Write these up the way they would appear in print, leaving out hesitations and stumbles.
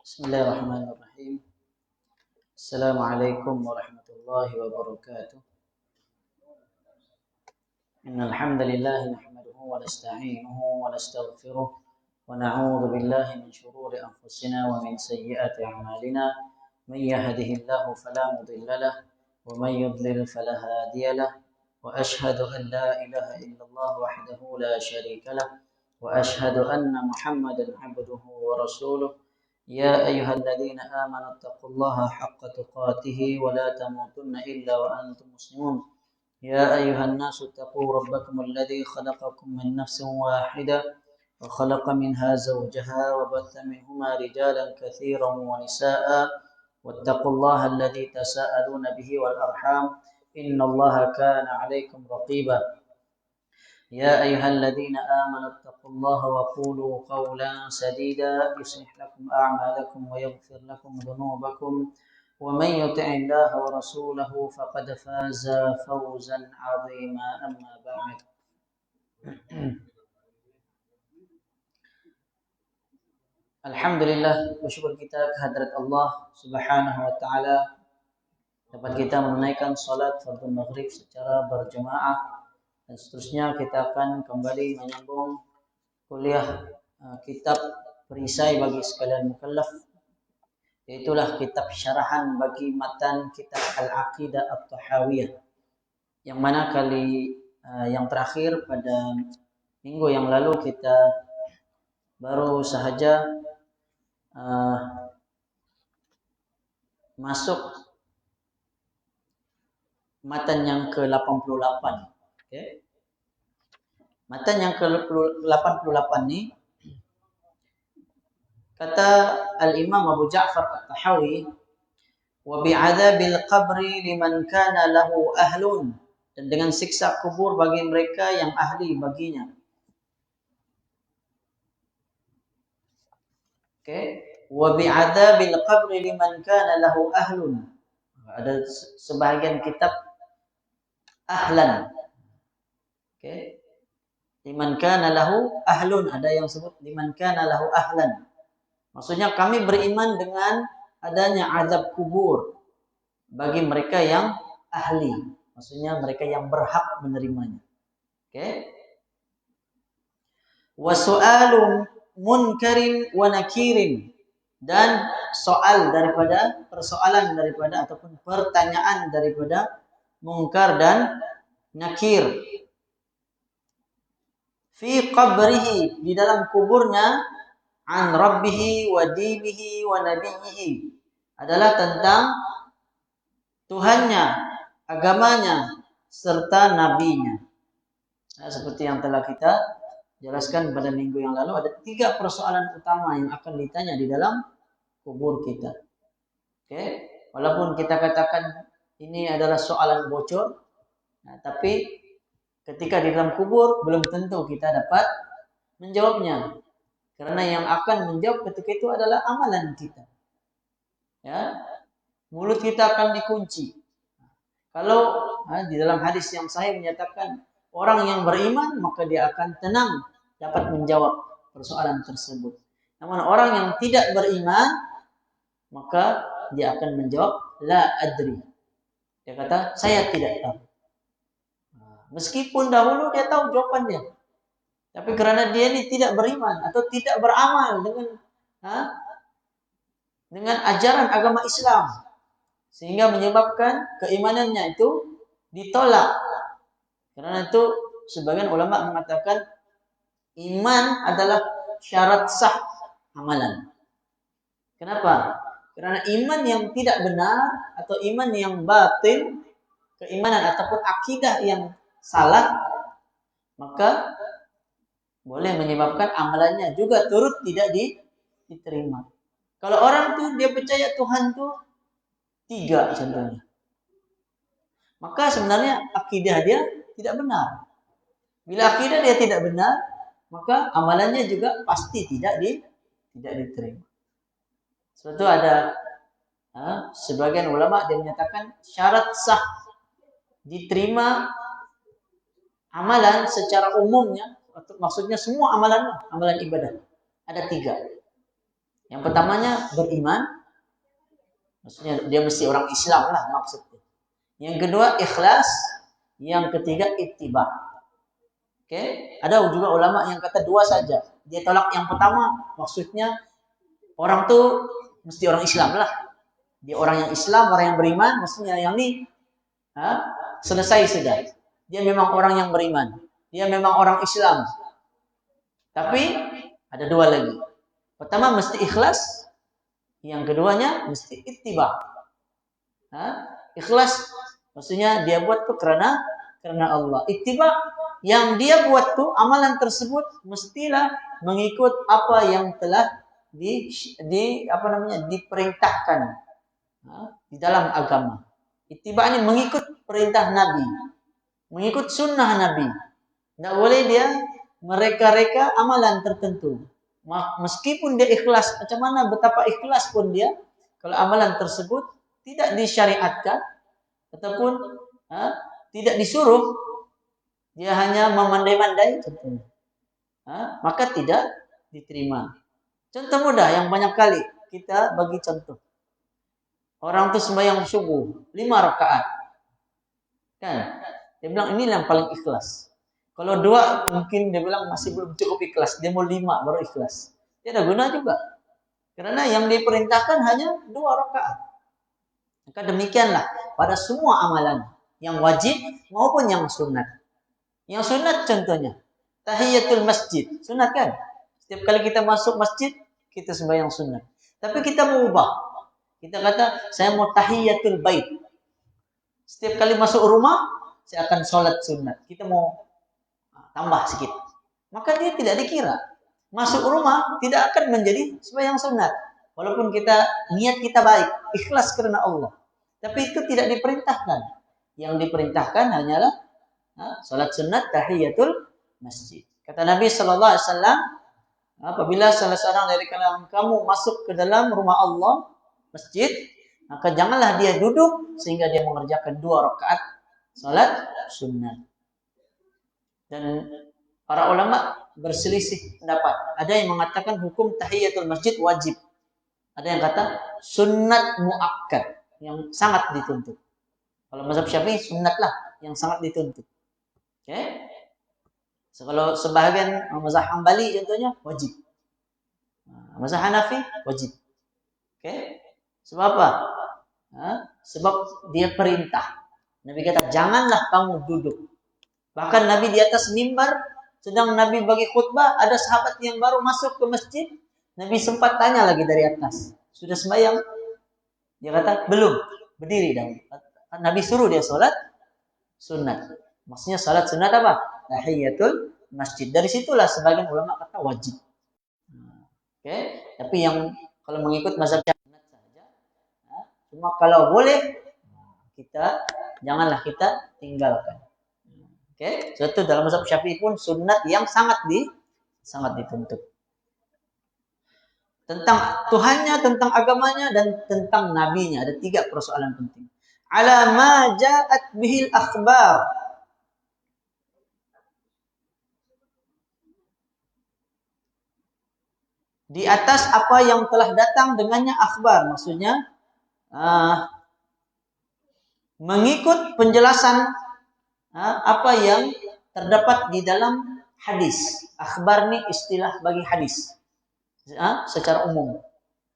Bismillahirrahmanirrahim. Assalamualaikum warahmatullahi wabarakatuh. Innal hamdalillah nahmaduhu wa nasta'inuhu wa nastaghfiruh wa na'udzu billahi min shururi anfusina wa min sayyiati a'malina. Man yahdihillahu fala mudilla lahu wa man yudlil fala hadiya lahu. Wa ashhadu an la ilaha illallah wahdahu la syarika lahu wa ashhadu anna Muhammadan 'abduhu wa rasuluh. يا أيها الذين آمنوا اتقوا الله حق تقاته ولا تموتن إلا وأنتم مسلمون. يا أيها الناس اتقوا ربكم الذي خلقكم من نفس واحدة وخلق منها زوجها وبث منهما رجالا كثيرا ونساء واتقوا الله الذي تساءلون به والأرحام إن الله كان عليكم رقيبا. يا أيها الذين آمنوا اتقوا الله وقولوا قولا سديدا يصلح لكم أعمالكم ويغفر لكم ذنوبكم ومن يطع الله ورسوله فقد فاز فوزا عظيما. أما بعد. Alhamdulillah, bersyukur kita kehadrat Allah Subhanahu wa taala dapat kita menunaikan salat fardhu maghrib secara berjamaah. Dan seterusnya kita akan kembali menyambung kuliah kitab perisai bagi sekalian mukallaf, yaitulah kitab syarahan bagi matan kitab Al-Aqidah At-Tahawiyah, yang mana yang terakhir pada minggu yang lalu kita baru sahaja masuk matan yang ke-88. Okay. Matan yang ke-88 ini kata Al-Imam Abu Ja'far At-Tahawi, wa bi'adzabil qabri liman kana lahu ahlun, dan dengan siksa kubur bagi mereka yang ahli baginya. Okay. Wa bi'adzabil qabri liman kana lahu ahlun. Ada sebahagian kitab ahlan. Okay. Liman kana lahu ahlun, ada yang sebut liman kana lahu ahlan. Maksudnya kami beriman dengan adanya azab kubur bagi mereka yang ahli. Maksudnya mereka yang berhak menerimanya. Okay. Wa su'alu munkarin wa nakirin, dan persoalan daripada ataupun pertanyaan daripada mungkar dan nakir. Fi qabrihi, di dalam kuburnya, an rabbihi wa dinihi wa nabiyhi, adalah tentang Tuhannya, agamanya, serta nabinya. Nah, seperti yang telah kita jelaskan pada minggu yang lalu, ada 3 persoalan utama yang akan ditanya di dalam kubur kita. Oke, walaupun kita katakan ini adalah soalan bocor, nah, tapi ketika di dalam kubur belum tentu kita dapat menjawabnya, karena yang akan menjawab ketika itu adalah amalan kita. Ya, mulut kita akan dikunci. Kalau di dalam hadis yang sahih menyatakan orang yang beriman maka dia akan tenang dapat menjawab persoalan tersebut. Namun orang yang tidak beriman maka dia akan menjawab la adri. Dia kata saya tidak tahu. Meskipun dahulu dia tahu jawabannya, tapi karena dia ini tidak beriman atau tidak beramal dengan ajaran agama Islam, sehingga menyebabkan keimanannya itu ditolak. Karena itu sebagian ulama mengatakan iman adalah syarat sah amalan. Kenapa? Karena iman yang tidak benar atau iman yang batil, keimanan ataupun akidah yang salah, maka boleh menyebabkan amalannya juga turut tidak diterima. Kalau orang tuh dia percaya Tuhan tuh 3 contohnya, maka sebenarnya akidah dia tidak benar. Bila akidah dia tidak benar, maka amalannya juga pasti tidak diterima. Sebab itu ada sebagian ulama dia menyatakan syarat sah diterima amalan secara umumnya, maksudnya semua amalan ibadah, ada 3. Yang pertamanya beriman, maksudnya dia mesti orang Islam lah maksudnya. Yang kedua ikhlas, yang ketiga ittiba. Oke, ada juga ulama yang kata dua saja. Dia tolak yang pertama, maksudnya orang tuh mesti orang Islam lah. Dia orang yang Islam, orang yang beriman, maksudnya yang ini selesai sudah. Dia memang orang yang beriman. Dia memang orang Islam. Tapi ada dua lagi. Pertama mesti ikhlas, yang keduanya mesti ittiba. Ikhlas maksudnya dia buat tuh karena Allah. Ittiba yang dia buat tuh amalan tersebut mestilah mengikut apa yang telah diperintahkan di dalam agama. Ittiba ini mengikut perintah Nabi, mengikut sunnah Nabi. Tidak boleh dia mereka-reka amalan tertentu. Meskipun dia ikhlas, macam mana betapa ikhlas pun dia, kalau amalan tersebut tidak disyariatkan ataupun tidak disuruh, dia hanya memandai-mandai, maka tidak diterima. Contoh mudah yang banyak kali kita bagi contoh. Orang itu sembahyang subuh 5 rakaat, kan? Dia bilang ini yang paling ikhlas. Kalau 2 mungkin dia bilang masih belum cukup ikhlas. Dia mau 5 baru ikhlas. Dia ada guna juga. Karena yang diperintahkan hanya 2 rakaat. Maka demikianlah pada semua amalan. Yang wajib maupun yang sunat. Yang sunat contohnya. Tahiyatul masjid. Sunat kan? Setiap kali kita masuk masjid, kita sembahyang sunat. Tapi kita mau ubah. Kita kata, saya mau tahiyatul bait. Setiap kali masuk rumah, saya akan sholat sunat. Kita mau tambah sedikit. Maka dia tidak dikira. Masuk rumah tidak akan menjadi sembahyang sunat. Walaupun niat kita baik, ikhlas karena Allah. Tapi itu tidak diperintahkan. Yang diperintahkan hanyalah sholat sunat tahiyatul masjid. Kata Nabi Sallallahu Alaihi Wasallam, apabila salah seorang dari kalangan kamu masuk ke dalam rumah Allah, masjid, maka janganlah dia duduk sehingga dia mengerjakan 2 rakaat sholat sunat. Dan para ulama berselisih pendapat. Ada yang mengatakan hukum tahiyatul masjid wajib. Ada yang kata sunat muakkad, yang sangat dituntut. Kalau mazhab Syafi'i sunatlah yang sangat dituntut. Oke? So, kalau sebahagian mazhab Hambali contohnya wajib. Mazhab Hanafi wajib. Oke? Sebab apa? Sebab dia perintah. Nabi kata janganlah kamu duduk. Bahkan Nabi di atas mimbar, sedang Nabi bagi khutbah, ada sahabat yang baru masuk ke masjid. Nabi sempat tanya lagi dari atas, sudah sembahyang? Dia kata, belum, berdiri dahulu. Nabi suruh dia sholat sunat. Maksudnya sholat sunat apa? Tahiyatul masjid. Dari situlah sebagian ulama kata wajib. Oke, tapi yang kalau mengikut mazhab sunat saja. Cuma kalau boleh, janganlah kita tinggalkan. Oke, itu dalam mazhab Syafi'i pun sunat yang sangat dituntut. Tentang Tuhannya, tentang agamanya, dan tentang nabinya. Ada 3 persoalan penting. Ala ma ja'at bihil akhbar. Di atas apa yang telah datang dengannya akhbar. Maksudnya, mengikut penjelasan apa yang terdapat di dalam hadis. Akhbar ni istilah bagi hadis secara umum.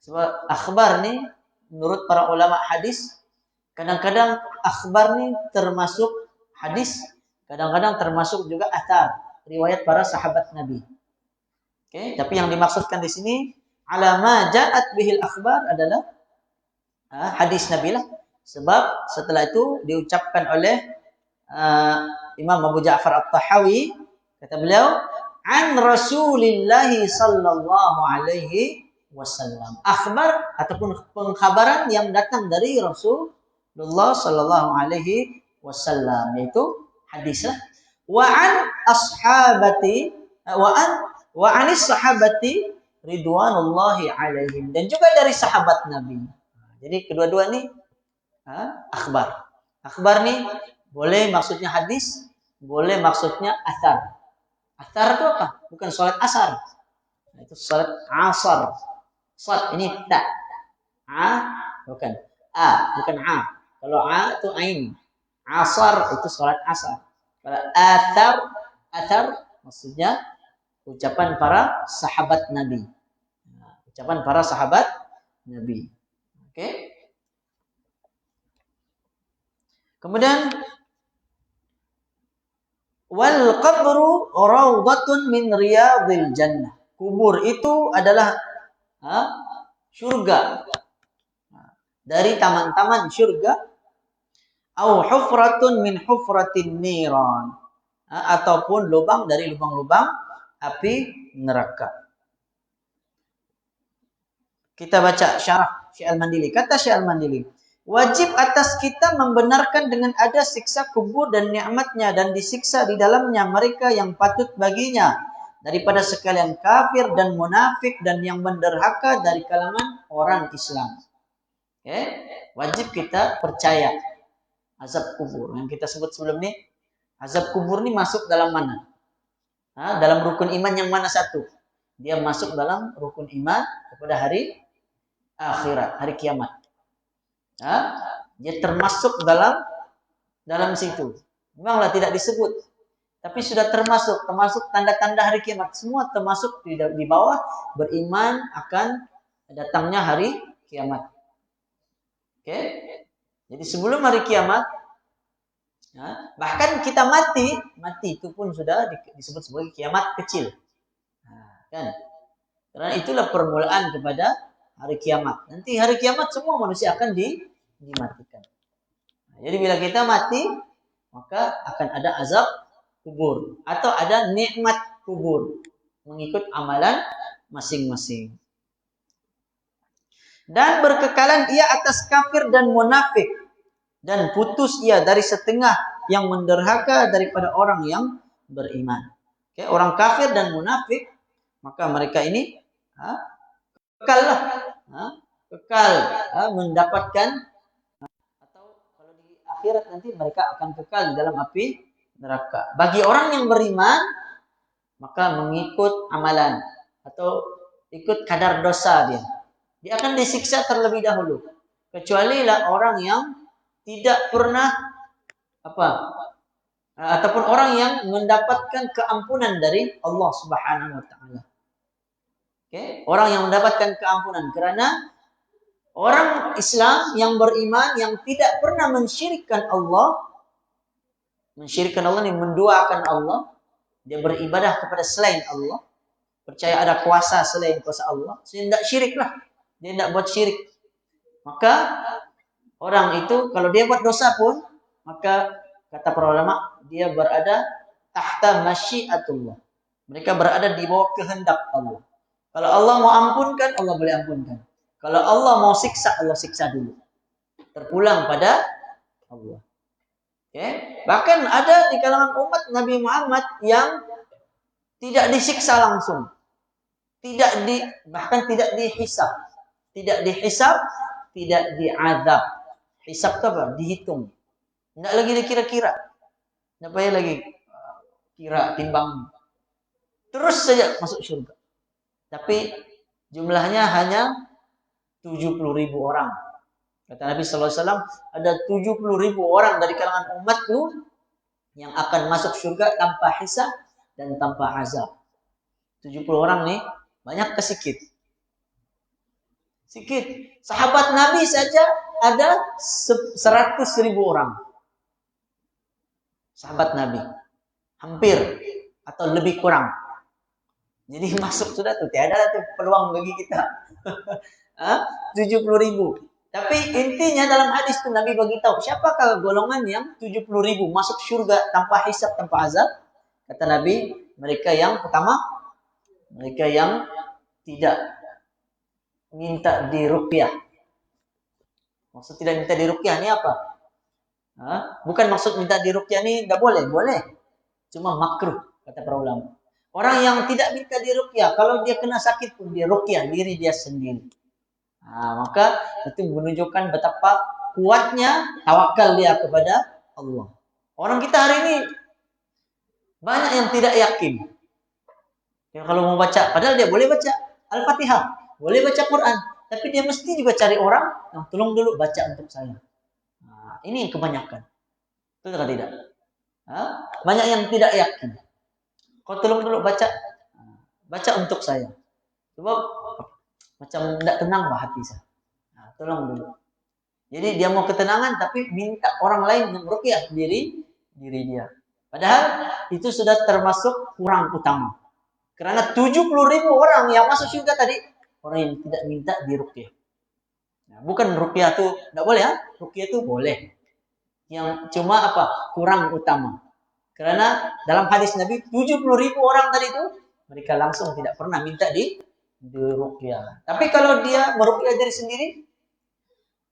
Sebab akhbar ni menurut para ulama hadis, kadang-kadang akhbar ni termasuk hadis, kadang-kadang termasuk juga athar, riwayat para sahabat Nabi. Oke, tapi yang dimaksudkan di sini alama ja'at bihil akhbar adalah hadis Nabi lah. Sebab setelah itu diucapkan oleh Imam Abu Ja'far At-Tahawi, kata beliau, an Rasulillah sallallahu alaihi wasallam. Akhbar ataupun pengkhabaran yang datang dari Rasulullah sallallahu alaihi wasallam, yaitu hadis. Wa an ashabati wa anis sahabati ridwanullahi alaihim, dan juga dari sahabat Nabi. Jadi kedua-dua ini akhbar. Akhbar nih boleh maksudnya hadis, boleh maksudnya athar. Athar itu apa? Bukan sholat asar. Itu sholat asar. Sad ini ta. A bukan. A bukan A. Kalau A itu ain. Asar itu salat asar. Kalau athar maksudnya ucapan para sahabat Nabi. Ucapan para sahabat Nabi. Oke. Kemudian wal qabru rawdatun min riyadil jannah. Kubur itu adalah surga. Dari taman-taman surga. Au hufratun min hufratin niran. Ataupun lubang dari lubang-lubang api neraka. Kita baca syarah Syekh Al-Mandili. Kata Syekh Al-Mandili, wajib atas kita membenarkan dengan ada siksa kubur dan nikmatnya dan disiksa di dalamnya mereka yang patut baginya daripada sekalian kafir dan munafik dan yang menderhaka dari kalangan orang Islam. Okay? Wajib kita percaya azab kubur. Yang kita sebut sebelum ini, azab kubur ini masuk dalam mana? Dalam rukun iman yang mana satu? Dia masuk dalam rukun iman kepada hari akhirat, hari kiamat. Dia termasuk dalam situ. Memanglah tidak disebut, tapi sudah termasuk tanda-tanda hari kiamat. Semua termasuk di bawah beriman akan datangnya hari kiamat. Oke? Jadi sebelum hari kiamat, bahkan kita mati itu pun sudah disebut sebagai kiamat kecil. Kan? Karena itulah permulaan kepada hari kiamat. Nanti hari kiamat semua manusia akan dimatikan. Jadi bila kita mati, maka akan ada azab kubur atau ada nikmat kubur mengikut amalan masing-masing. Dan berkekalan ia atas kafir dan munafik dan putus ia dari setengah yang menderhaka daripada orang yang beriman. Oke, orang kafir dan munafik, maka mereka ini kekal mendapatkan, atau kalau di akhirat nanti mereka akan kekal di dalam api neraka. Bagi orang yang beriman, maka mengikut amalan atau ikut kadar dosa dia akan disiksa terlebih dahulu. Kecuali lah orang yang tidak pernah ataupun orang yang mendapatkan keampunan dari Allah Subhanahu wa taala. Oke, orang yang mendapatkan keampunan karena orang Islam yang beriman yang tidak pernah mensyirikkan Allah ini menduakan Allah, dia beribadah kepada selain Allah, percaya ada kuasa selain kuasa Allah, sehingga tidak syiriklah. Dia tidak buat syirik. Maka orang itu kalau dia buat dosa pun, maka kata para ulama dia berada tahta masyiatullah. Mereka berada di bawah kehendak Allah. Kalau Allah mau ampunkan, Allah boleh ampunkan. Kalau Allah mau siksa, Allah siksa dulu. Terpulang pada Allah. Okay? Bahkan ada di kalangan umat Nabi Muhammad yang tidak disiksa langsung. Bahkan tidak dihisab. Tidak dihisab, tidak diazab. Hisab itu apa? Dihitung. Tidak lagi dikira-kira. Tidak payah lagi kira, timbang. Terus saja masuk surga. Tapi jumlahnya hanya 70.000 orang. Kata Nabi SAW, ada 70.000 orang dari kalangan umatku yang akan masuk surga tanpa hisab dan tanpa azab. 70 orang nih, banyak ke sedikit. Sedikit. Sahabat Nabi saja ada 100.000 orang. Sahabat Nabi. Hampir atau lebih kurang. Jadi masuk sudah tuh. Tiada tuh peluang bagi kita. 70.000. Tapi intinya dalam hadis itu Nabi bagi tahu siapakah golongan yang 70.000 masuk surga tanpa hisab, tanpa azab. Kata Nabi, mereka yang pertama, mereka yang tidak minta diruqyah. Maksud tidak minta diruqyah ini apa? Bukan maksud minta diruqyah ini tidak boleh, boleh. Cuma makruh kata para ulama. Orang yang tidak minta diruqyah, kalau dia kena sakit pun dia ruqyah diri dia sendiri. Maka itu menunjukkan betapa kuatnya tawakal dia kepada Allah. Orang kita hari ini banyak yang tidak yakin. Ya, kalau mau baca, padahal dia boleh baca Al-Fatihah. boleh baca Quran, tapi dia mesti juga cari orang yang tolong dulu baca untuk saya. Nah, ini yang kebanyakan. Betul atau tidak? Banyak yang tidak yakin. Kau tolong dulu baca, baca untuk saya. Sebab macam tidak tenang lah hati saya. Nah, tolong dulu. Jadi dia mau ketenangan tapi minta orang lain yang meruqyah diri dia. Padahal itu sudah termasuk kurang utama. Karena 70.000 orang yang masuk surga tadi orang yang tidak minta diruqyah. Nah, bukan ruqyah itu tidak boleh ya. Ruqyah itu boleh. Yang cuma apa? Kurang utama. Karena dalam hadis Nabi 70.000 orang tadi itu mereka langsung tidak pernah minta diruqyah. Tapi kalau dia meruqyah diri sendiri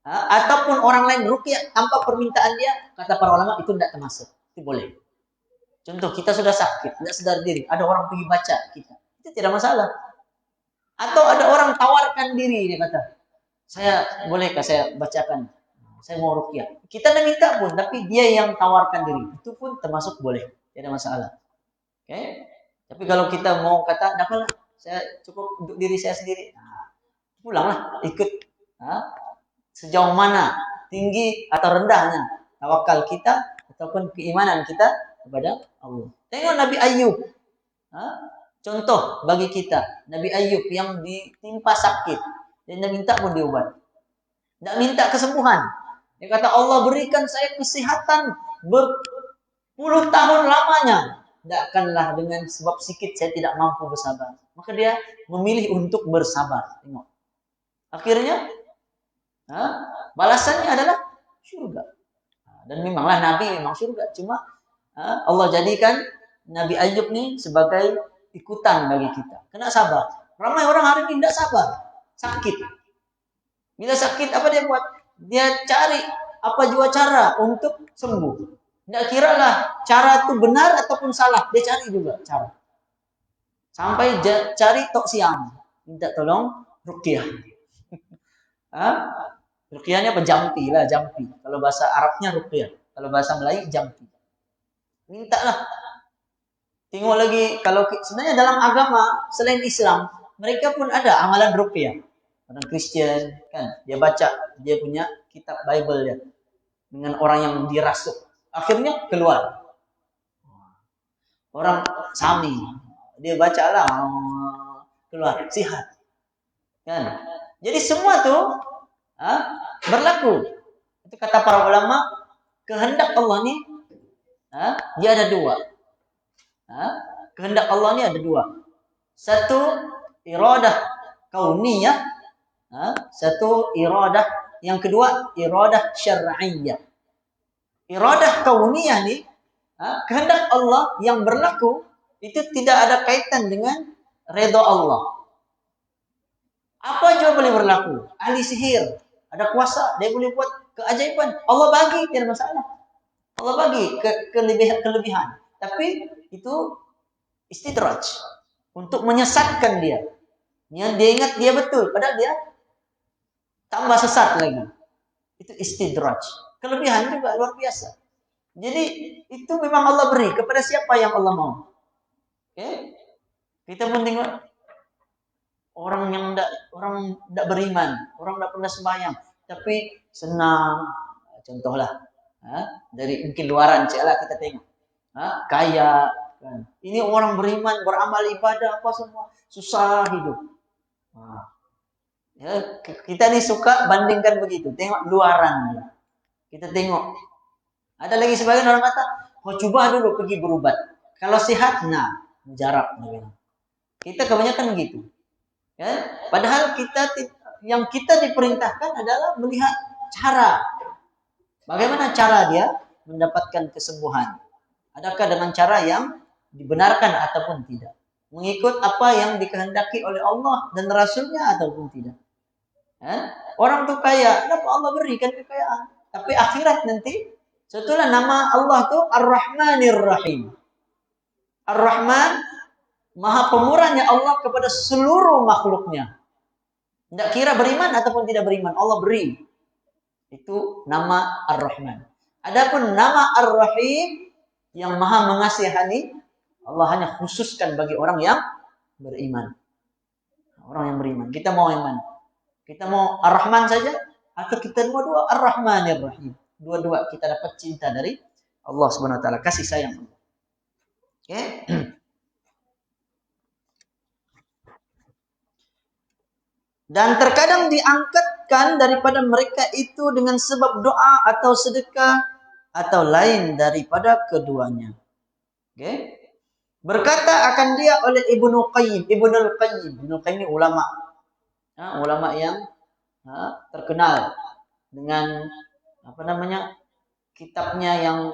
ataupun orang lain ruqyah tanpa permintaan dia, kata para ulama itu tidak termasuk. Itu boleh. Contoh kita sudah sakit, tidak sadar diri, ada orang pergi baca kita, itu tidak masalah. Atau ada orang tawarkan diri, dia kata, saya bolehkah saya bacakan? Saya mau ruqyah. Kita tidak minta pun, tapi dia yang tawarkan diri, itu pun termasuk boleh, tidak masalah. Oke? Tapi kalau kita mau kata, dapatlah, saya cukup untuk diri saya sendiri, pulanglah, ikut. Sejauh mana tinggi atau rendahnya tawakal kita ataupun keimanan kita kepada Allah. Tengok Nabi Ayub. Contoh bagi kita, Nabi Ayub yang ditimpa sakit dan dia minta pun diobat. Tidak minta kesembuhan. Dia kata Allah berikan saya kesehatan berpuluh tahun lamanya. Tidakkanlah dengan sebab sikit saya tidak mampu bersabar. Maka dia memilih untuk bersabar. Tengok. Akhirnya balasannya adalah surga. Dan memanglah Nabi memang surga. Cuma Allah jadikan Nabi Ayub ini sebagai ikutan bagi kita. Kena sabar. Ramai orang hari ini tidak sabar. Sakit. Bila sakit apa dia buat? Dia cari apa jua cara untuk sembuh. Tidak kiralah cara itu benar ataupun salah. Dia cari juga cara. Sampai cari tok siang. Minta tolong ruqyah. Ruqyahnya apa? Jampi lah, jampi. Kalau bahasa Arabnya ruqyah. Kalau bahasa Melayu jampi. Mintalah. Tengok lagi, kalau sebenarnya dalam agama selain Islam, mereka pun ada amalan ruqyah. Orang Kristen kan, dia baca, dia punya kitab Bible dia dengan orang yang dirasuk. Akhirnya keluar. Orang Sami, dia bacalah keluar, sihat. Kan? Jadi semua tuh berlaku. Itu kata para ulama, kehendak Allah ni dia ada dua. Kehendak Allah ni ada dua. Satu iradah kauniyah, satu iradah, yang kedua iradah syar'iyyah. Iradah kauniyah ni kehendak Allah yang berlaku itu tidak ada kaitan dengan redha Allah. Apa juga boleh berlaku. Ahli sihir ada kuasa, dia boleh buat keajaiban. Allah bagi, tidak masalah. Allah bagi kelebihan. Tapi itu istidraj. Untuk menyesatkan dia. Dia ingat dia betul. Padahal dia tambah sesat lagi. Itu istidraj. Kelebihan juga luar biasa. Jadi itu memang Allah beri kepada siapa yang Allah mau. Okay? Kita pun tengok orang yang tidak beriman, orang tidak pernah sembahyang, tapi senang. Contohlah, dari mungkin luaran lah kita tengok, kaya. Kan. Ini orang beriman, beramal ibadah apa semua, susah hidup. Ya, kita ni suka bandingkan begitu, tengok luaran. Kita tengok. Ada lagi sebagian orang kata, coba dulu pergi berubat. Kalau sehat, mujarab. Kita kebanyakan begitu. Ya? Padahal yang kita diperintahkan adalah melihat cara. Bagaimana cara dia mendapatkan kesembuhan? Adakah dengan cara yang dibenarkan ataupun tidak? Mengikut apa yang dikehendaki oleh Allah dan Rasulnya ataupun tidak? Ya? Orang tu kaya, kenapa Allah berikan kekayaan? Tapi akhirat nanti, setelah nama Allah tu Ar-Rahmanir Rahim. Ar-Rahman, Maha pemurahnya Allah kepada seluruh makhluknya. Tidak kira beriman ataupun tidak beriman, Allah beri. Itu nama Ar-Rahman. Adapun nama Ar-Rahim yang Maha mengasihani, Allah hanya khususkan bagi orang yang beriman. Orang yang beriman. Kita mau yang mana? Kita mau Ar-Rahman saja atau kita dua-dua Ar-Rahmanir Rahim. Dua-dua kita dapat cinta dari Allah Subhanahu wa taala, kasih sayang. Oke. Dan terkadang diangkatkan daripada mereka itu dengan sebab doa atau sedekah atau lain daripada keduanya. Oke. Berkata akan dia oleh Ibnul Qayyim. Ibnul Qayyim ulama. Ulama yang terkenal dengan kitabnya yang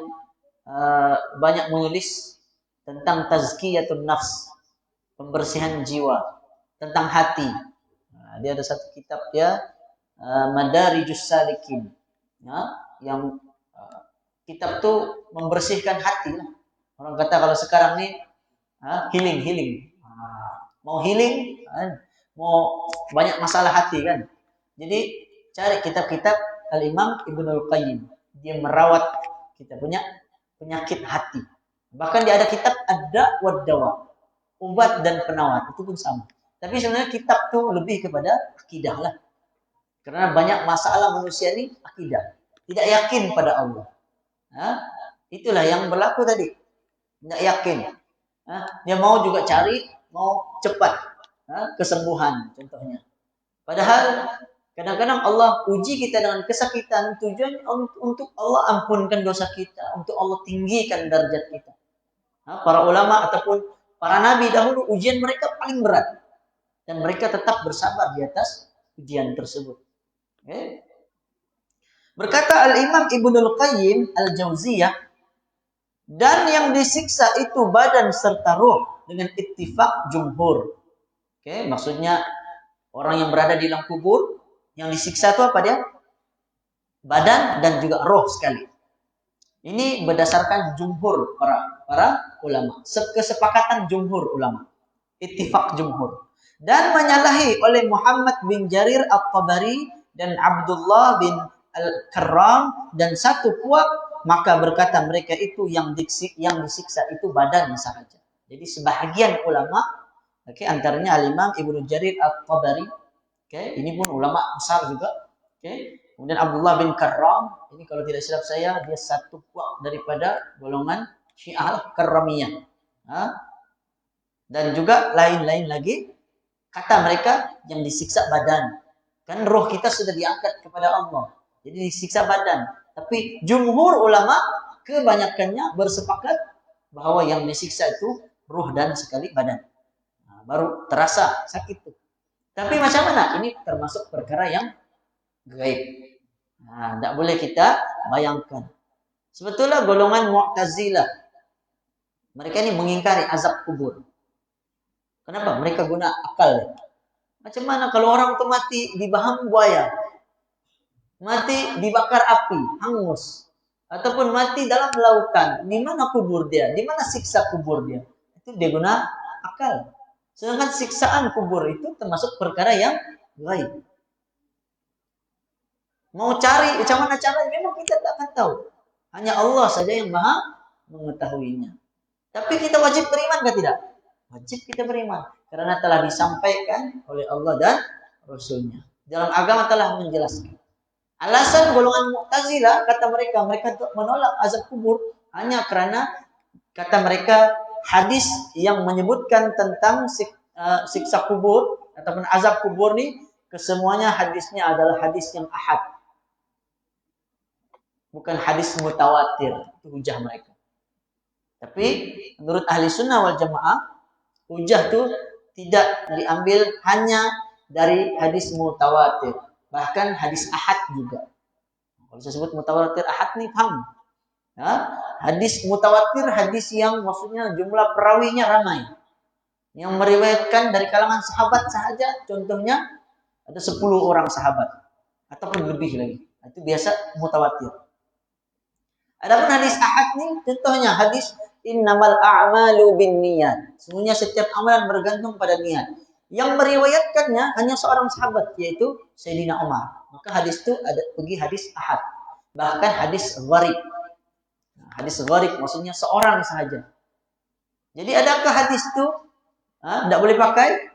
banyak menulis tentang tazkiyatun nafs, pembersihan jiwa, tentang hati. Dia ada satu kitab dia Madarijus Salikin, yang kitab tuh membersihkan hati. Orang kata kalau sekarang nih healing, mau healing, mau banyak masalah hati kan. Jadi cari kitab-kitab Al-Imam Ibnul Qayyim. Dia merawat kita punya penyakit hati. Bahkan dia ada kitab Ad-Da' wad-Dawa, obat dan penawar, itu pun sama. Tapi sebenarnya kitab tuh lebih kepada akidah lah. Karena banyak masalah manusia ini akidah. Tidak yakin pada Allah. Itulah yang berlaku tadi. Tidak yakin. Dia mau juga cari, mau cepat kesembuhan contohnya. Padahal kadang-kadang Allah uji kita dengan kesakitan, tujuannya untuk Allah ampunkan dosa kita, untuk Allah tinggikan derajat kita. Para ulama ataupun para nabi dahulu ujian mereka paling berat. Dan mereka tetap bersabar di atas ujian tersebut. Okay. Berkata Al-Imam Ibnul Qayyim Al-Jauziyah, dan yang disiksa itu badan serta ruh dengan ittifaq jumhur. Okay. Maksudnya orang yang berada di dalam kubur, yang disiksa itu apa dia? Badan dan juga roh sekali. Ini berdasarkan jumhur para ulama. Kesepakatan jumhur ulama. Ittifaq jumhur. Dan menyalahi oleh Muhammad bin Jarir At-Tabari dan Abdullah bin Al-Karram dan satu puak, maka berkata mereka itu yang disiksa itu badan sahaja. Jadi sebahagian ulama, antaranya Al-Imam Ibnu Jarir At-Tabari, ini pun ulama besar juga. Kemudian Abdullah bin Karram, ini kalau tidak silap saya dia satu puak daripada golongan Syiah Karramiyah. Dan juga lain-lain lagi. Kata mereka yang disiksa badan. Kan roh kita sudah diangkat kepada Allah. Jadi disiksa badan. Tapi jumhur ulama kebanyakannya bersepakat bahwa yang disiksa itu roh dan sekali badan. Baru terasa sakit itu. Tapi macam mana? Ini termasuk perkara yang gaib. Tidak boleh kita bayangkan. Sebetulnya golongan Mu'tazilah, mereka ini mengingkari azab kubur. Kenapa? Mereka guna akal. Macam mana kalau orang itu mati dibaham buaya, mati dibakar api, hangus, ataupun mati dalam lautan, di mana kubur dia? Di mana siksa kubur dia? Itu dia guna akal. Sedangkan siksaan kubur itu termasuk perkara yang gaib. Mau cari macam mana caranya, memang kita tak akan tahu. Hanya Allah saja yang maha mengetahuinya. Tapi kita wajib beriman ke tidak? Wajib kita beriman. Karena telah disampaikan oleh Allah dan Rasulnya. Dalam agama telah menjelaskan. Alasan golongan Mu'tazilah, kata mereka menolak azab kubur hanya karena kata mereka hadis yang menyebutkan tentang siksa kubur ataupun azab kubur ni kesemuanya hadisnya adalah hadis yang ahad. Bukan hadis mutawatir. Itu hujah mereka. Tapi menurut ahli sunnah wal jamaah, hujah itu tidak diambil hanya dari hadis mutawatir. Bahkan hadis ahad juga. Kalau saya sebut mutawatir ahad nih paham. Hadis mutawatir, hadis yang maksudnya jumlah perawinya ramai. Yang meriwayatkan dari kalangan sahabat sahaja, contohnya ada 10 orang sahabat. Ataupun lebih lagi. Itu biasa mutawatir. Adapun hadis ahad nih, contohnya hadis innamal a'malu binniyat. Semuanya setiap amalan bergantung pada niat. Yang meriwayatkannya hanya seorang sahabat, yaitu Sayyidina Umar. Maka hadis itu pergi hadis ahad. Bahkan hadis gharib. Hadis gharib maksudnya seorang sahaja. Jadi adakah hadis itu tidak boleh pakai?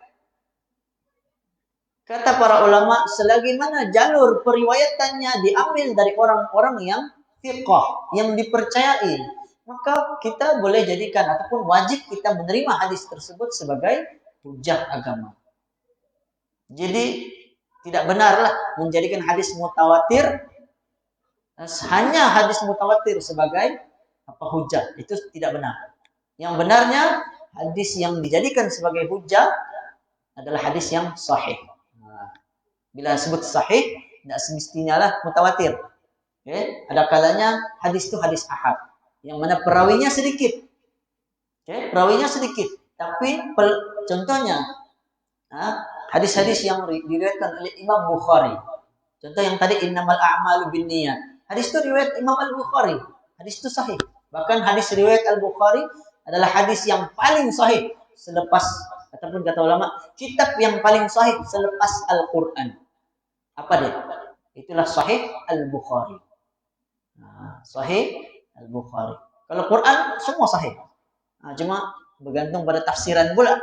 Kata para ulama, selagi mana jalur periwayatannya diambil dari orang-orang yang thiqah, yang dipercayai, maka kita boleh jadikan ataupun wajib kita menerima hadis tersebut sebagai hujah agama. Jadi tidak benarlah menjadikan hadis mutawatir, hanya hadis mutawatir sebagai hujah. Itu tidak benar. Yang benarnya hadis yang dijadikan sebagai hujah adalah hadis yang sahih. Bila sebut sahih, tidak semestinya lah mutawatir. Okay? Ada kalanya hadis itu hadis ahad, yang mana perawinya sedikit. Okay? Perawinya sedikit. Tapi contohnya, hadis-hadis yang diriwayatkan oleh Imam Bukhari. Contoh yang tadi, innamal a'malu binniyat. Hadis itu riwayat Imam Al-Bukhari. Hadis itu sahih. Bahkan hadis riwayat Al-Bukhari adalah hadis yang paling sahih selepas, ataupun kata ulama, kitab yang paling sahih selepas Al-Quran. Apa dia? Itulah Sahih Al-Bukhari. Sahih Al-Bukhari. Kalau Quran semua sahih. Cuma bergantung pada tafsiran pula.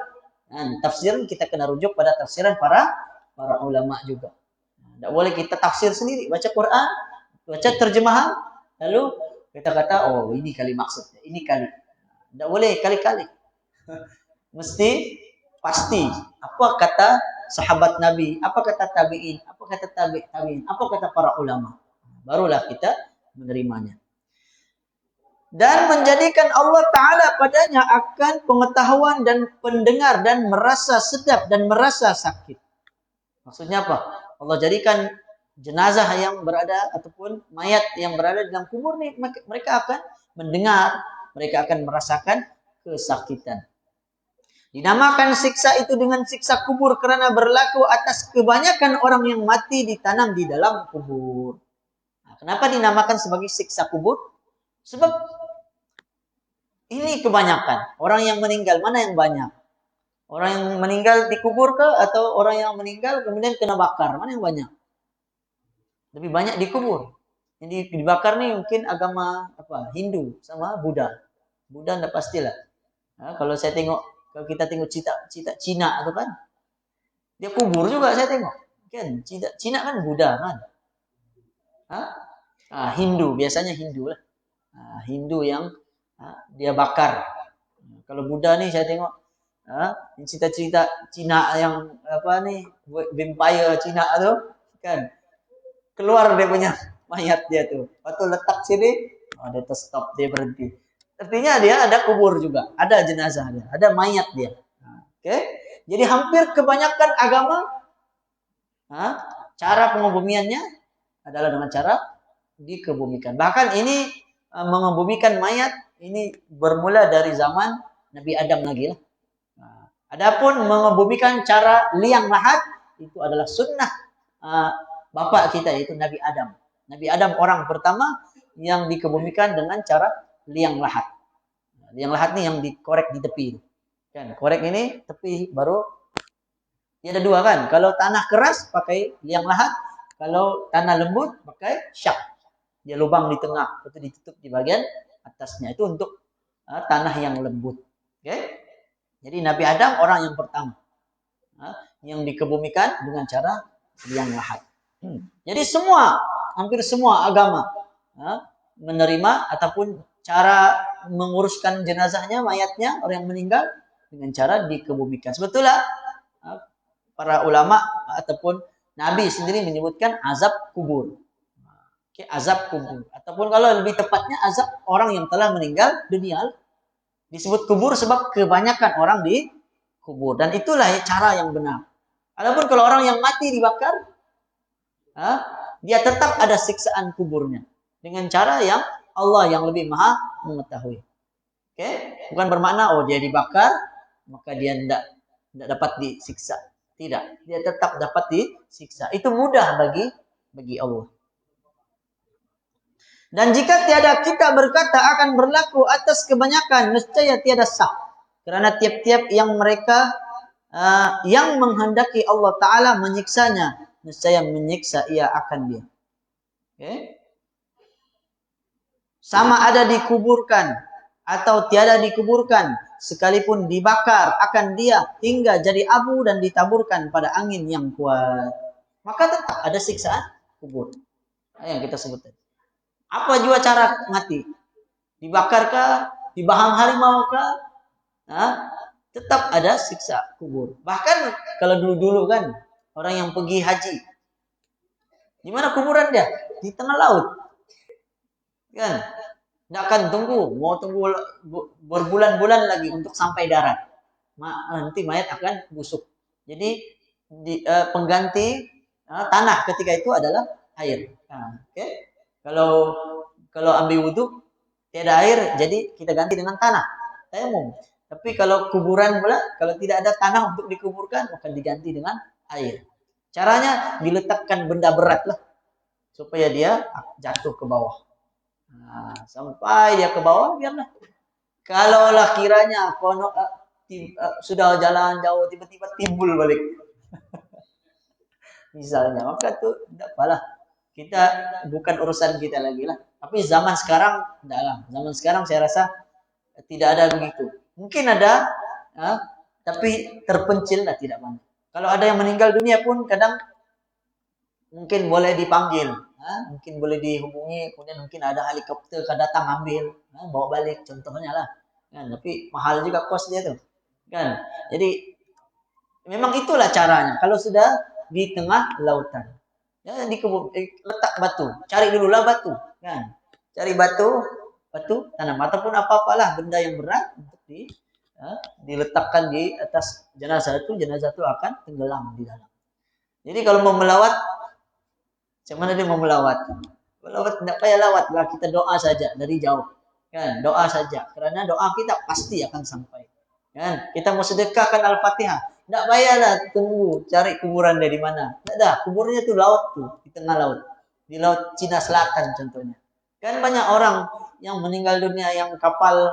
Tafsiran kita kena rujuk pada tafsiran para ulama juga. Tidak boleh kita tafsir sendiri. Baca Quran, baca terjemahan, lalu kita kata, oh ini kali maksudnya, ini kali. Tidak boleh kali-kali. Mesti pasti apa kata sahabat Nabi, apa kata tabi'in, apa kata tabi'in, apa kata para ulama. Barulah kita menerimanya. Dan menjadikan Allah Ta'ala padanya akan pengetahuan dan pendengar dan merasa sedap dan merasa sakit. Maksudnya apa? Allah jadikan jenazah yang berada ataupun mayat yang berada di dalam kubur nih, mereka akan mendengar, mereka akan merasakan kesakitan. Dinamakan siksa itu dengan siksa kubur karena berlaku atas kebanyakan orang yang mati ditanam di dalam kubur. Kenapa dinamakan sebagai siksa kubur? Sebab ini kebanyakan. Orang yang meninggal, mana yang banyak? Orang yang meninggal dikubur ke atau orang yang meninggal kemudian kena bakar? Mana yang banyak? Lebih banyak dikubur. Yang dibakar nih mungkin agama Hindu sama Buddha. Buddha enggak pastilah. Kalau kita tengok cita Cina itu kan, dia kubur juga saya tengok. Kan Cina kan Buddha kan. Hindu biasanya Hindu lah. Hindu yang dia bakar. Kalau Buddha nih saya tengok cita-cita Cina yang vampire Cina tuh kan, keluar dia punya mayat dia tuh. Waktu letak sini, dia stop, dia berhenti. Artinya dia ada kubur juga, ada jenazah dia, ada mayat dia. Oke, jadi hampir kebanyakan agama cara pengebumiannya adalah dengan cara dikebumikan. Bahkan ini mengebumikan mayat ini bermula dari zaman Nabi Adam lagi lah. Adapun mengebumikan cara liang lahat itu adalah sunnah bapak kita yaitu Nabi Adam. Nabi Adam orang pertama yang dikebumikan dengan cara liang lahat. Liang lahat nih yang dikorek di tepi. Kan, korek ini tepi baru dia ada dua kan. Kalau tanah keras pakai liang lahat, kalau tanah lembut pakai syak. Dia lubang di tengah, itu ditutup di bagian atasnya. Itu untuk tanah yang lembut. Oke? Jadi Nabi Adam orang yang pertama yang dikebumikan dengan cara liang lahat. Jadi hampir semua agama menerima ataupun cara menguruskan jenazahnya, mayatnya, orang yang meninggal dengan cara dikebumikan. Sebetulnya para ulama ataupun Nabi sendiri menyebutkan azab kubur. Azab kubur. Ataupun kalau lebih tepatnya azab orang yang telah meninggal dunia. Disebut kubur sebab kebanyakan orang di kubur. Dan itulah cara yang benar. Adapun kalau orang yang mati dibakar, dia tetap ada siksaan kuburnya. Dengan cara yang Allah yang lebih maha mengetahui. Oke? Bukan bermakna, dia dibakar, maka dia tidak dapat disiksa. Tidak. Dia tetap dapat disiksa. Itu mudah bagi Allah. Dan jika tiada kita berkata akan berlaku atas kebanyakan, nescaya tiada sah. Kerana tiap-tiap yang mereka yang menghendaki Allah Ta'ala menyiksanya, nescaya menyiksa ia akan dia. Okay? Sama ada dikuburkan atau tiada dikuburkan, sekalipun dibakar akan dia hingga jadi abu dan ditaburkan pada angin yang kuat. Maka tetap ada siksaan kubur. Yang kita sebut tadi. Apa juga cara mati? Dibakarkah? Dibaham harimau kah? Tetap ada siksa kubur. Bahkan kalau dulu-dulu kan orang yang pergi haji, di mana kuburan dia? Di tengah laut. Kan? Tidak akan mau tunggu berbulan-bulan lagi untuk sampai darat. Nanti mayat akan busuk. Jadi pengganti tanah ketika itu adalah air. Okay? Kalau ambil wudhu tiada air, jadi kita ganti dengan tanah. Tayamum. Tapi kalau kuburan pula, kalau tidak ada tanah untuk dikuburkan, akan diganti dengan air. Caranya diletakkan benda berat lah, supaya dia jatuh ke bawah. Sampai dia ke bawah, biarlah. Kalaulah kiranya sudah jalan jauh, tiba-tiba timbul balik. Misalnya, maka itu tidak apalah. Kita bukan urusan kita lagi lah. Tapi zaman sekarang, tidak lah. Zaman sekarang saya rasa tidak ada begitu. Mungkin ada, tapi terpencil lah, tidak banyak. Kalau ada yang meninggal dunia pun kadang mungkin boleh dipanggil, mungkin boleh dihubungi, kemudian mungkin ada helikopter datang ambil, bawa balik, contohnya lah. Kan, tapi mahal juga kos dia tuh. Kan? Jadi memang itulah caranya. Kalau sudah di tengah lautan, ya letak batu, cari dululah batu, kan? Cari batu tanam ataupun apa-apalah benda yang berat untuk diletakkan di atas jenazah itu akan tenggelam di dalam. Jadi kalau mau melawat, macam mana dia mau melawat? Melawat tidak payah lawat, lah kita doa saja dari jauh, kan? Doa saja, karena doa kita pasti akan sampai. Kan? Kita mau sedekahkan Al-Fatihah, tidak payahlah tunggu cari kuburan dari mana. Tidak ada, kuburnya tuh laut tuh, di tengah laut, di laut Cina Selatan contohnya. Kan banyak orang yang meninggal dunia yang kapal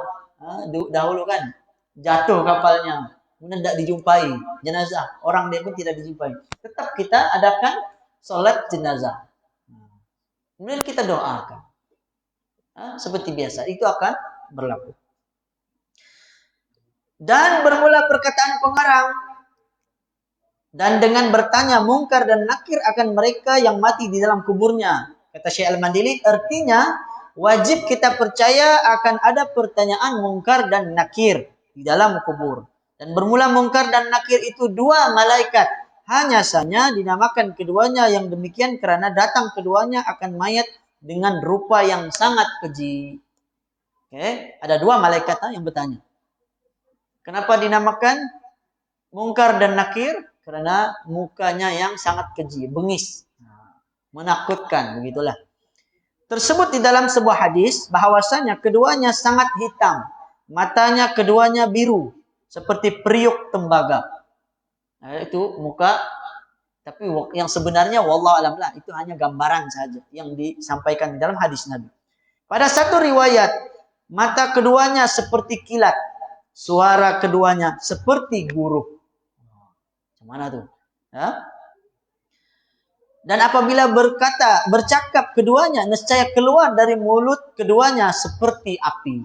dahulu kan jatuh kapalnya, kemudian tidak dijumpai jenazah, orang dia pun tidak dijumpai. Tetap kita adakan sholat jenazah, kemudian kita doakan seperti biasa, itu akan berlaku. Dan bermula perkataan pengarang dan dengan bertanya mungkar dan nakir akan mereka yang mati di dalam kuburnya. Kata Syekh Al-Mandili, artinya wajib kita percaya akan ada pertanyaan mungkar dan nakir di dalam kubur. Dan bermula mungkar dan nakir itu dua malaikat. Hanya saja dinamakan keduanya yang demikian karena datang keduanya akan mayat dengan rupa yang sangat keji. Okay? Ada dua malaikat yang bertanya. Kenapa dinamakan mungkar dan nakir? Karena mukanya yang sangat keji, bengis, menakutkan, begitulah. Tersebut di dalam sebuah hadis bahwasanya keduanya sangat hitam, matanya keduanya biru, seperti periuk tembaga. Itu muka, tapi yang sebenarnya wallahu alam lah, itu hanya gambaran saja yang disampaikan di dalam hadis Nabi. Pada satu riwayat, mata keduanya seperti kilat, suara keduanya seperti guruh. Mana tuh? Dan apabila bercakap keduanya, nescaya keluar dari mulut keduanya seperti api.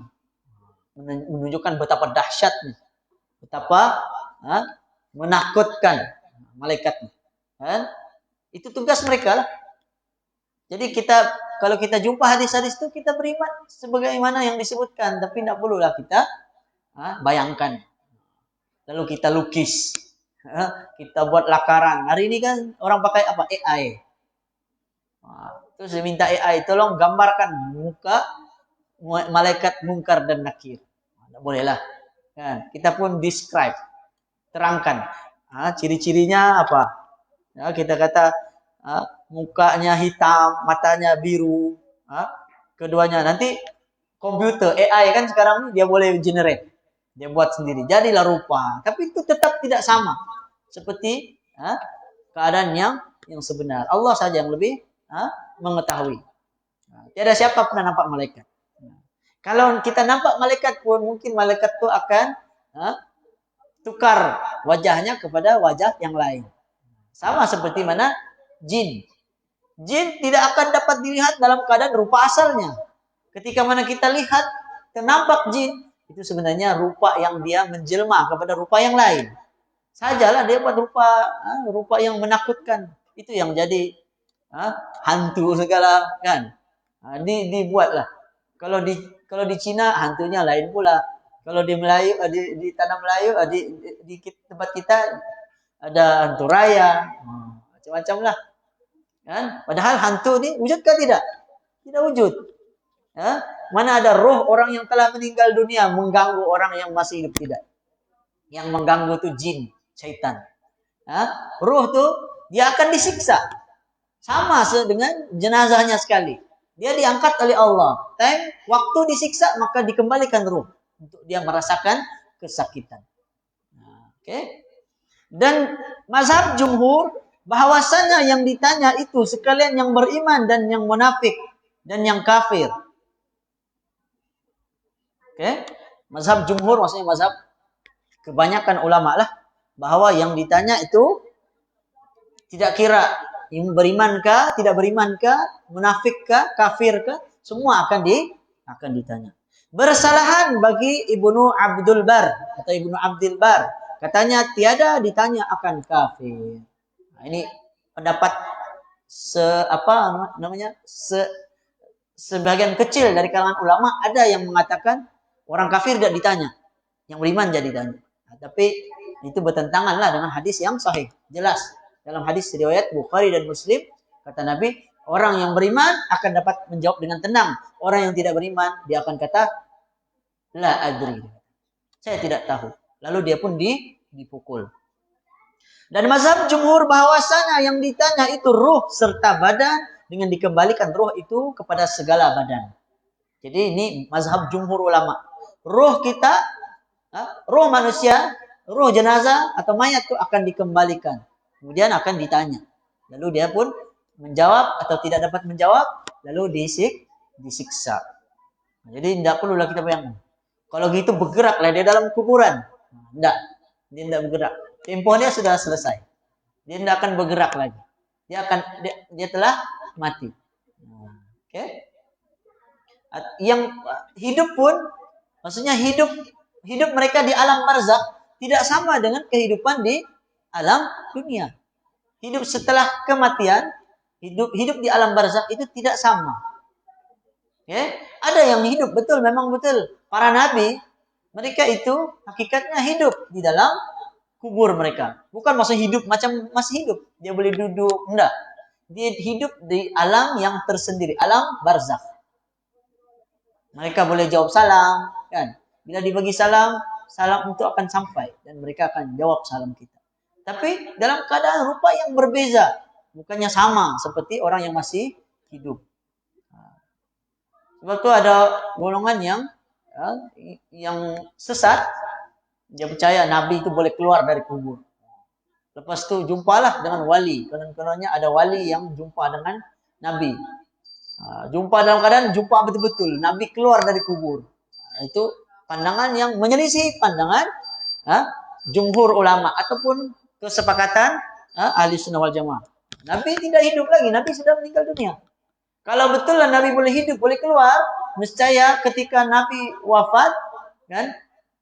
Menunjukkan betapa dahsyatnya, betapa menakutkan malaikatnya. Itu tugas mereka lah. Jadi kalau kita jumpa hadis-hadis itu, kita beriman sebagaimana yang disebutkan, tapi tidak perlulah kita bayangkan. Lalu kita lukis. Kita buat lakaran. Hari ini kan orang pakai apa? AI. Terus saya minta AI, tolong gambarkan muka malaikat mungkar dan nakir. Tidak boleh lah. Kan? Kita pun describe, terangkan. Ciri-cirinya apa? Kita kata mukanya hitam, matanya biru. Keduanya nanti komputer AI kan sekarang dia boleh generate. Dia buat sendiri. Jadilah rupa. Tapi itu tetap tidak sama seperti keadaan yang sebenar. Allah saja yang lebih mengetahui. Tiada siapa pernah nampak malaikat. Kalau kita nampak malaikat pun, mungkin malaikat itu akan tukar wajahnya kepada wajah yang lain. Sama seperti mana jin. Jin tidak akan dapat dilihat dalam keadaan rupa asalnya. Ketika mana kita lihat, nampak jin, itu sebenarnya rupa yang dia menjelma kepada rupa yang lain. Sajalah dia buat rupa yang menakutkan. Itu yang jadi hantu segala kan. Dibuatlah. Kalau di Cina hantunya lain pula. Kalau di Melayu di tanah Melayu di tempat kita ada hantu raya. Macam-macam lah. Kan? Padahal hantu ini wujud kah tidak? Tidak wujud. Mana ada roh orang yang telah meninggal dunia mengganggu orang yang masih hidup, tidak. Yang mengganggu itu jin, syaitan. Roh itu dia akan disiksa. Sama dengan jenazahnya sekali. Dia diangkat oleh Allah. Waktu disiksa maka dikembalikan roh untuk dia merasakan kesakitan. Oke. Dan mazhab jumhur bahwasanya yang ditanya itu sekalian yang beriman dan yang munafik dan yang kafir. Oke. Mazhab jumhur maksudnya mazhab kebanyakan ulama lah bahwa yang ditanya itu tidak kira berimankah, tidak berimankah, munafikkah, kafirkah, semua akan ditanya. Bersalahan bagi Ibnu Abdul Bar atau Ibnu Abdul Bar, katanya tiada ditanya akan kafir. Nah, ini pendapat sebagian kecil dari kalangan ulama, ada yang mengatakan orang kafir tidak ditanya, yang beriman jadi ditanya. Nah, tapi itu bertentangan lah dengan hadis yang sahih. Jelas dalam hadis riwayat Bukhari dan Muslim, kata Nabi, orang yang beriman akan dapat menjawab dengan tenang. Orang yang tidak beriman, dia akan kata, la adri. Saya tidak tahu. Lalu dia pun dipukul. Dan mazhab jumhur bahwasanya yang ditanya itu ruh serta badan dengan dikembalikan ruh itu kepada segala badan. Jadi ini mazhab jumhur ulama. Ruh kita, ruh manusia, ruh jenazah atau mayat itu akan dikembalikan. Kemudian akan ditanya. Lalu dia pun menjawab atau tidak dapat menjawab, lalu disiksa. Jadi tidak perlulah kita bayangkan. Kalau gitu bergeraklah dia dalam kuburan. Tidak. Dia tidak bergerak. Tempohnya sudah selesai. Dia tidak akan bergerak lagi. Dia telah mati. Oke. Yang hidup pun, maksudnya hidup mereka di alam barzakh tidak sama dengan kehidupan di alam dunia. Hidup setelah kematian, hidup di alam barzakh itu tidak sama. Ada yang hidup betul, memang betul. Para nabi, mereka itu hakikatnya hidup di dalam kubur mereka. Bukan maksud hidup macam masih hidup. Dia boleh duduk, enggak. Dia hidup di alam yang tersendiri, alam barzakh. Mereka boleh jawab salam, kan? Bila dibagi salam itu akan sampai dan mereka akan jawab salam kita. Tapi dalam keadaan rupa yang berbeza, bukannya sama seperti orang yang masih hidup. Sebab itu ada golongan yang sesat, dia percaya Nabi itu boleh keluar dari kubur. Lepas itu jumpalah dengan wali. Kadang-kadangnya ada wali yang jumpa dengan Nabi. Jumpa dalam keadaan jumpa betul-betul. Nabi keluar dari kubur. Itu pandangan yang menyelisih pandangan jumhur ulama ataupun kesepakatan ahli sunnah wal jamaah. Nabi tidak hidup lagi. Nabi sudah meninggal dunia. Kalau betul lah Nabi boleh hidup, boleh keluar, niscaya ketika Nabi wafat, kan?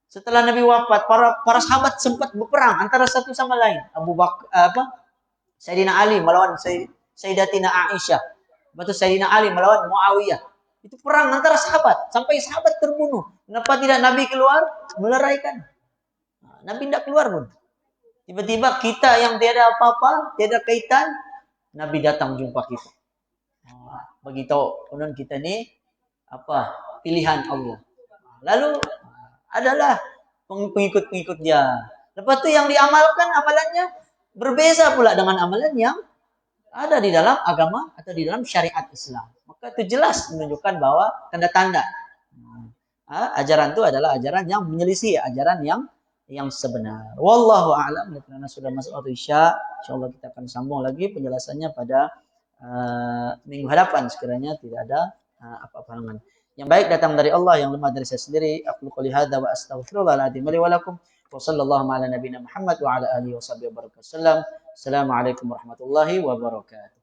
Setelah Nabi wafat, para sahabat sempat berperang antara satu sama lain. Sayyidina Ali melawan Sayyidatina Aisyah. Betul, Sayyidina Ali melawan Muawiyah. Itu perang antara sahabat sampai sahabat terbunuh. Kenapa tidak Nabi keluar meleraikan? Nabi tidak keluar pun. Tiba-tiba kita yang tiada apa-apa, tiada kaitan, Nabi datang jumpa kita. Bagi tahu konon kita ni pilihan Allah. Lalu adalah pengikut-pengikut dia. Lepas itu yang diamalkan amalannya berbeza pula dengan amalan yang ada di dalam agama atau di dalam syariat Islam. Maka itu jelas menunjukkan bahwa tanda-tanda ajaran itu adalah ajaran yang menyelisih ajaran yang sebenar. Wallahu a'lam. Karena sudah masuk waktu Isya, insyaallah kita akan sambung lagi penjelasannya pada minggu hadapan sekiranya tidak ada apa-apa halangan. Yang baik datang dari Allah, yang lemah dari saya sendiri. Aku qouli hadza wa astaghfirullahaladzim li wa lakum. Wa sallallahu ala nabiyyina Muhammad wa ala alihi wa sahbihi wa barakatuh. Assalamualaikum warahmatullahi wabarakatuh.